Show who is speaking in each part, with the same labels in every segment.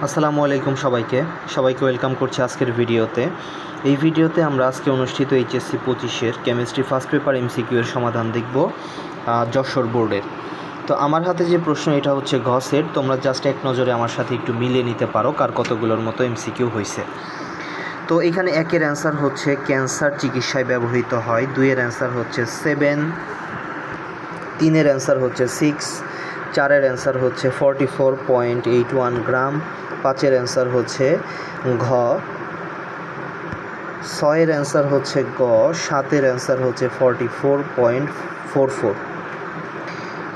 Speaker 1: আসসালামু আলাইকুম সবাইকে ওয়েলকাম করছি আজকের ভিডিওতে। এই ভিডিওতে আমরা আজকে অনুষ্ঠিত এইচএসসি 25-এর কেমিস্ট্রি ফার্স্ট পেপার এমসিকিউ এর সমাধান দেখব যশোর বোর্ডের। তো আমার হাতে যে প্রশ্ন এটা হচ্ছে ঘ সেট। তোমরা জাস্ট এক নজরে আমার সাথে একটু মিলিয়ে নিতে পারো কার কতগুলোর মতো এমসিকিউ হয়েছে। তো এখানে একের অ্যান্সার হচ্ছে ক্যান্সার চিকিৎসায় ব্যবহৃত হয়, দুইয়ের অ্যান্সার হচ্ছে 7, তিনের অ্যান্সার হচ্ছে 6, চারের অ্যান্সার হচ্ছে 44.81 গ্রাম, পাঁচের অ্যান্সার হচ্ছে ঘ, ছয়ের অ্যান্সার হচ্ছে গ, সাতের অ্যান্সার হচ্ছে 44.44,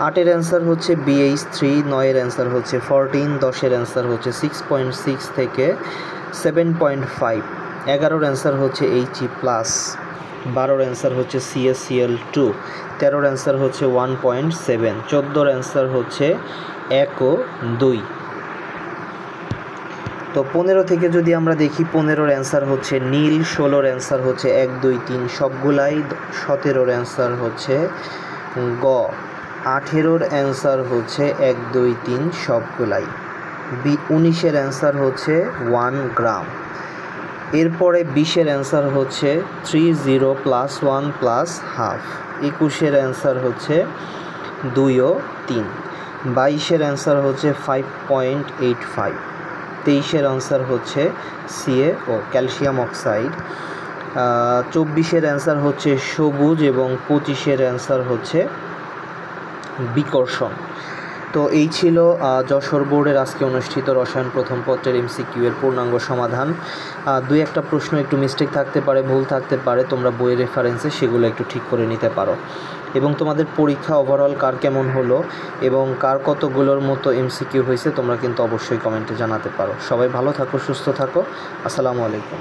Speaker 1: আটের অ্যান্সার হচ্ছে BH3, নয়ের অ্যান্সার হচ্ছে 14, দশের অ্যান্সার হচ্ছে 6.6 থেকে 7.5, এগারোর অ্যান্সার হচ্ছে He+, বারোর অ্যান্সার হচ্ছে CaCl2, তেরোর অ্যান্সার হচ্ছে 1.7, চোদ্দোর অ্যান্সার হচ্ছে 1 ও 2। তো 15 থেকে যদি আমরা দেখি, 15-র অ্যান্সার হচ্ছে নীল, 16-র অ্যান্সার হচ্ছে 1, 2, 3 সবগুলাই, 17-র অ্যান্সার হচ্ছে গ, 18-র অ্যান্সার হচ্ছে 1, 2, 3 সবগুলাই, 19-এর অ্যান্সার হচ্ছে 1 গ্রাম। এরপরে 20-এর অ্যান্সার হচ্ছে 30 + 1 + হাফ, 21-এর অ্যান্সার হচ্ছে 2 ও 3, 22-এর অ্যান্সার হচ্ছে 5.85, 23-এর অ্যান্সার হচ্ছে Ca ও ক্যালসিয়াম অক্সাইড, 24-এর অ্যান্সার হচ্ছে সবুজ এবং 25-এর অ্যান্সার হচ্ছে বিকর্ষণ। তো এই ছিল যশোর বোর্ডের আজকে অনুষ্ঠিত রসায়ন প্রথম পত্রের এমসিকিউ এর পূর্ণাঙ্গ সমাধান। দুই একটা প্রশ্ন একটু মিস্টেক থাকতে পারে, ভুল থাকতে পারে, তোমরা বইয়ের রেফারেন্সে সেগুলো একটু ঠিক করে নিতে পারো। এবং তোমাদের পরীক্ষা ওভারঅল কার কেমন হলো এবং কার কতগুলোর মতো এমসিকিউ হয়েছে তোমরা কিন্তু অবশ্যই কমেন্টে জানাতে পারো। সবাই ভালো থাকো, সুস্থ থাকো। আসসালামু আলাইকুম।